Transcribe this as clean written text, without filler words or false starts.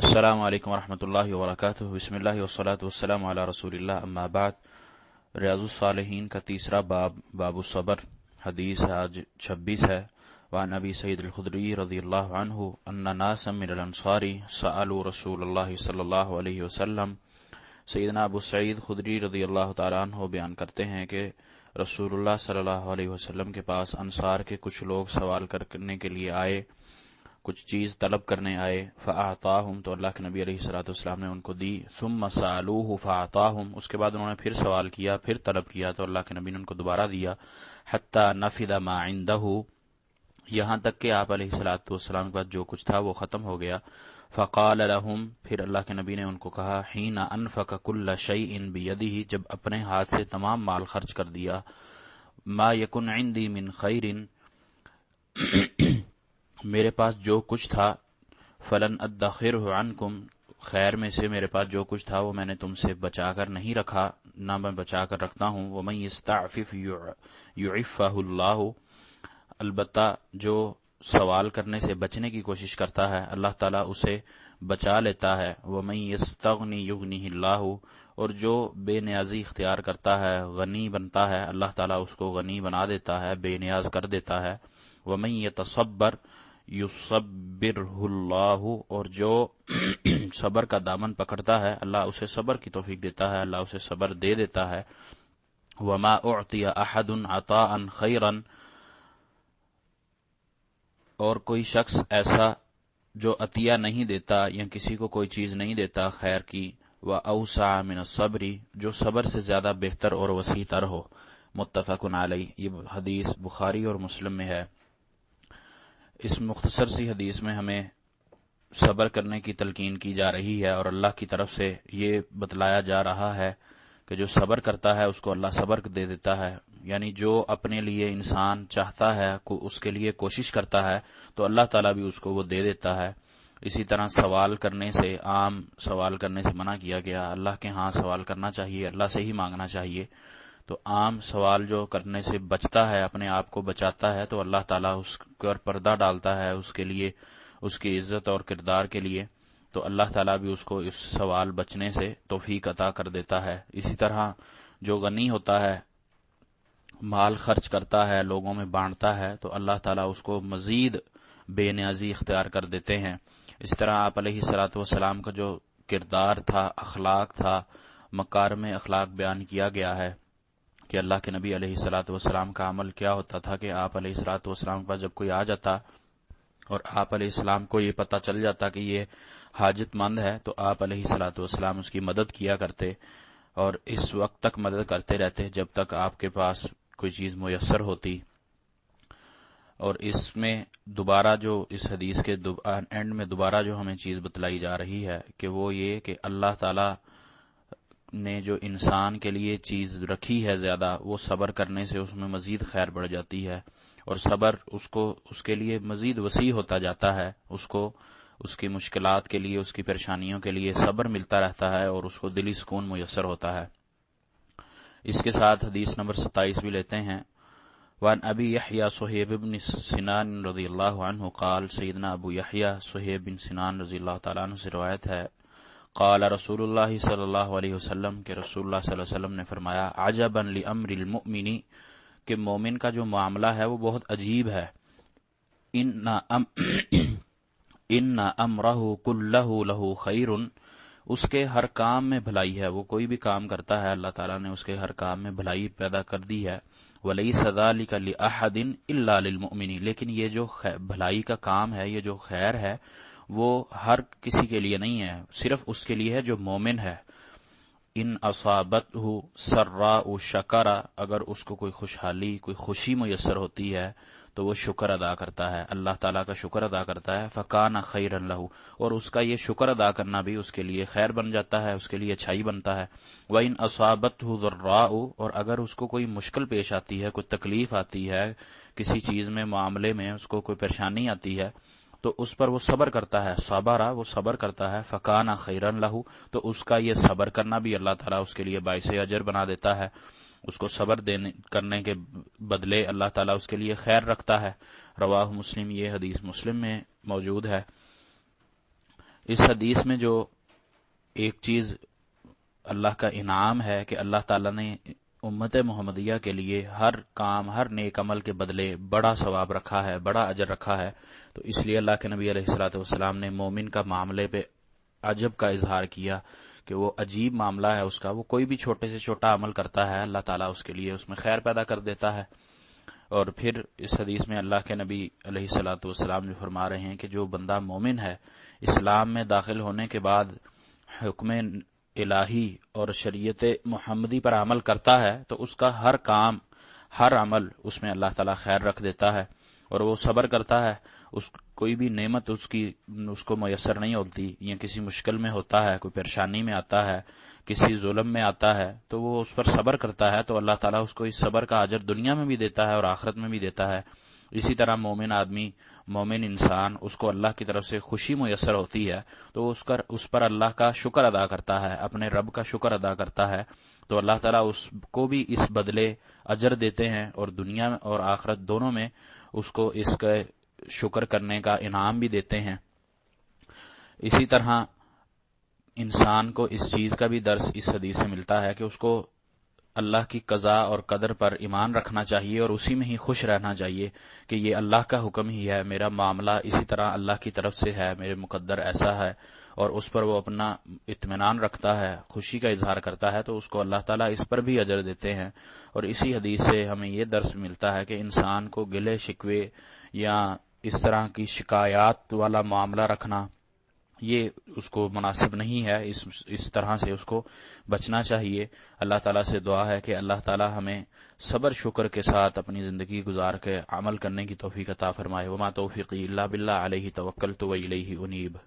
السلام علیکم ورحمۃ اللہ وبرکاتہ۔ بسم اللہ والصلاۃ والسلام علی رسول اللہ، اما بعد۔ ریاض الصالحین کا تیسرا باب الصبر، حدیث آج 26 ہے۔ وعن ابی سعید الخدری رضی اللہ عنہ ان ناسا من الانصار سألوا رسول اللہ صلی اللہ علیہ وسلم۔ سیدنا ابو سعید خدری رضی اللہ تعالیٰ عنہ بیان کرتے ہیں کہ رسول اللہ صلی اللہ علیہ وسلم کے پاس انصار کے کچھ لوگ سوال کرنے کے لیے آئے، کچھ چیز طلب کرنے آئے۔ فأعطاہم، تو اللہ کے نبی علیہ الصلوۃ والسلام نے ان کو دی۔ ثم سألوہ فأعطاہم، اس کے بعد انہوں نے پھر سوال کیا، پھر طلب کیا تو اللہ کے نبی نے ان کو دوبارہ دیا۔ حتی نفد ما عنده، یہاں تک کہ آپ علیہ الصلوۃ والسلام کے پاس جو کچھ تھا وہ ختم ہو گیا۔ فقال لهم، پھر اللہ کے نبی نے ان کو کہا، حین انفق کل شیء بیدہ، جب اپنے ہاتھ سے تمام مال خرچ کر دیا، ما یکن عندی من خیر، میرے پاس جو کچھ تھا، فلن ادخرہ عنکم، خیر میں سے میرے پاس جو کچھ تھا وہ میں نے تم سے بچا کر نہیں رکھا، نہ میں بچا کر رکھتا ہوں۔ ومن یستعفف یعفہ اللہ، البتہ جو سوال کرنے سے بچنے کی کوشش کرتا ہے اللہ تعالیٰ اسے بچا لیتا ہے۔ ومن یستغنی یغنہ اللہ، اور جو بے نیازی اختیار کرتا ہے، غنی بنتا ہے، اللہ تعالیٰ اس کو غنی بنا دیتا ہے، بے نیاز کر دیتا ہے۔ ومن یتصبر یصبرہ اللہ، اور جو صبر کا دامن پکڑتا ہے اللہ اسے صبر کی توفیق دیتا ہے، اللہ اسے صبر دے دیتا ہے۔ وما اعطی احد عطاء خیرا، اور کوئی شخص ایسا جو عطیہ نہیں دیتا یا کسی کو کوئی چیز نہیں دیتا خیر کی، وأوسع من الصبر، جو صبر سے زیادہ بہتر اور وسیع تر ہو۔ متفق علیہ، یہ حدیث بخاری اور مسلم میں ہے۔ اس مختصر سی حدیث میں ہمیں صبر کرنے کی تلقین کی جا رہی ہے، اور اللہ کی طرف سے یہ بتلایا جا رہا ہے کہ جو صبر کرتا ہے اس کو اللہ صبر دے دیتا ہے، یعنی جو اپنے لیے انسان چاہتا ہے، اس کے لیے کوشش کرتا ہے تو اللہ تعالیٰ بھی اس کو وہ دے دیتا ہے۔ اسی طرح سوال کرنے سے، عام سوال کرنے سے منع کیا گیا، اللہ کے ہاں سوال کرنا چاہیے، اللہ سے ہی مانگنا چاہیے۔ تو عام سوال جو کرنے سے بچتا ہے، اپنے آپ کو بچاتا ہے، تو اللہ تعالیٰ اس پر پردہ ڈالتا ہے اس کے لیے، اس کی عزت اور کردار کے لیے، تو اللہ تعالیٰ بھی اس کو اس سوال بچنے سے توفیق عطا کر دیتا ہے۔ اسی طرح جو غنی ہوتا ہے، مال خرچ کرتا ہے، لوگوں میں بانٹتا ہے، تو اللہ تعالیٰ اس کو مزید بے نیازی اختیار کر دیتے ہیں۔ اس طرح آپ علیہ الصلوۃ والسلام کا جو کردار تھا، اخلاق تھا، مکارم اخلاق بیان کیا گیا ہے کہ اللہ کے نبی علیہ الصلوۃ والسلام کا عمل کیا ہوتا تھا کہ آپ علیہ الصلوۃ والسلام کے پاس جب کوئی آ جاتا اور آپ علیہ السلام کو یہ پتہ چل جاتا کہ یہ حاجت مند ہے، تو آپ علیہ الصلوۃ والسلام اس کی مدد کیا کرتے، اور اس وقت تک مدد کرتے رہتے جب تک آپ کے پاس کوئی چیز میسر ہوتی۔ اور اس میں دوبارہ جو اس حدیث کے اینڈ میں دوبارہ جو ہمیں چیز بتلائی جا رہی ہے کہ وہ یہ کہ اللہ تعالیٰ نے جو انسان کے لیے چیز رکھی ہے زیادہ، وہ صبر کرنے سے اس میں مزید خیر بڑھ جاتی ہے، اور صبر اس کے لیے مزید وسیع ہوتا جاتا ہے، اس کو اس کی مشکلات کے لیے، اس کی پریشانیوں کے لیے صبر ملتا رہتا ہے، اور اس کو دلی سکون میسر ہوتا ہے۔ اس کے ساتھ حدیث نمبر 27 بھی لیتے ہیں۔ وعن ابی یحییٰ صہیب بن سنان رضی اللہ عنہ قال، سیدنا ابو یحییٰ صہیب بن سنان رضی اللہ تعالیٰ عنہ سے روایت ہے، قال رسول اللہ صلی اللہ علیہ وسلم، کہ رسول اللہ صلی اللہ علیہ وسلم نے فرمایا، عجبا لامر المؤمن، کہ مومن کا جو معاملہ ہے وہ بہت عجیب ہے۔ ان امرہ کلہ لہ خیر، اس کے ہر کام میں بھلائی ہے، وہ کوئی بھی کام کرتا ہے اللہ تعالیٰ نے اس کے ہر کام میں بھلائی پیدا کر دی ہے۔ ولیس ذلک لأحد الا للمؤمن، لیکن یہ جو بھلائی کا کام ہے، یہ جو خیر ہے، وہ ہر کسی کے لیے نہیں ہے، صرف اس کے لیے ہے جو مومن ہے۔ ان اصابتہ سراء شکر، اگر اس کو کوئی خوشحالی، کوئی خوشی میسر ہوتی ہے تو وہ شکر ادا کرتا ہے، اللہ تعالیٰ کا شکر ادا کرتا ہے۔ فکان خیرا لہ، اور اس کا یہ شکر ادا کرنا بھی اس کے لیے خیر بن جاتا ہے، اس کے لیے اچھائی بنتا ہے۔ وَإِنْ أَصَابَتْهُ ضَرَّاءُ، اور اگر اس کو کوئی مشکل پیش آتی ہے، کوئی تکلیف آتی ہے، کسی چیز میں، معاملے میں اس کو کوئی پریشانی آتی ہے، تو اس پر وہ صبر کرتا ہے، صبرا، وہ صبر کرتا ہے۔ فکان خیرا لہ، تو اس کا یہ صبر کرنا بھی اللہ تعالیٰ اس کے لیے باعث اجر بنا دیتا ہے، اس کو صبر کرنے کے بدلے اللہ تعالیٰ اس کے لیے خیر رکھتا ہے۔ رواہ مسلم، یہ حدیث مسلم میں موجود ہے۔ اس حدیث میں جو ایک چیز اللہ کا انعام ہے کہ اللہ تعالیٰ نے امت محمدیہ کے لیے ہر کام، ہر نیک عمل کے بدلے بڑا ثواب رکھا ہے، بڑا اجر رکھا ہے، تو اس لیے اللہ کے نبی علیہ الصلوۃ والسلام نے مومن کا معاملے پہ عجب کا اظہار کیا کہ وہ عجیب معاملہ ہے اس کا، وہ کوئی بھی چھوٹے سے چھوٹا عمل کرتا ہے اللہ تعالیٰ اس کے لیے اس میں خیر پیدا کر دیتا ہے۔ اور پھر اس حدیث میں اللہ کے نبی علیہ الصلوۃ والسلام جو فرما رہے ہیں کہ جو بندہ مومن ہے، اسلام میں داخل ہونے کے بعد حکم الہی اور شریعت محمدی پر عمل کرتا ہے تو اس کا ہر کام، ہر عمل اس میں اللہ تعالیٰ خیر رکھ دیتا ہے، اور وہ صبر کرتا ہے، کوئی بھی نعمت اس کو میسر نہیں ہوتی، یا کسی مشکل میں ہوتا ہے، کوئی پریشانی میں آتا ہے، کسی ظلم میں آتا ہے تو وہ اس پر صبر کرتا ہے، تو اللہ تعالیٰ اس کو اس صبر کا اجر دنیا میں بھی دیتا ہے اور آخرت میں بھی دیتا ہے۔ اسی طرح مومن آدمی، مومن انسان، اس کو اللہ کی طرف سے خوشی میسر ہوتی ہے تو اس پر اللہ کا شکر ادا کرتا ہے، اپنے رب کا شکر ادا کرتا ہے، تو اللہ تعالیٰ اس کو بھی اس بدلے اجر دیتے ہیں، اور دنیا اور آخرت دونوں میں اس کو اس کا شکر کرنے کا انعام بھی دیتے ہیں۔ اسی طرح انسان کو اس چیز کا بھی درس اس حدیث سے ملتا ہے کہ اس کو اللہ کی قضاء اور قدر پر ایمان رکھنا چاہیے اور اسی میں ہی خوش رہنا چاہیے کہ یہ اللہ کا حکم ہی ہے، میرا معاملہ اسی طرح اللہ کی طرف سے ہے، میرے مقدر ایسا ہے، اور اس پر وہ اپنا اطمینان رکھتا ہے، خوشی کا اظہار کرتا ہے، تو اس کو اللہ تعالیٰ اس پر بھی اجر دیتے ہیں۔ اور اسی حدیث سے ہمیں یہ درس ملتا ہے کہ انسان کو گلے شکوے یا اس طرح کی شکایات والا معاملہ رکھنا یہ اس کو مناسب نہیں ہے، اس طرح سے اس کو بچنا چاہیے۔ اللہ تعالیٰ سے دعا ہے کہ اللہ تعالیٰ ہمیں صبر شکر کے ساتھ اپنی زندگی گزار کے عمل کرنے کی توفیق عطا فرمائے۔ وما توفیقی الا باللہ، علیہ توکلت و الیہ انیب۔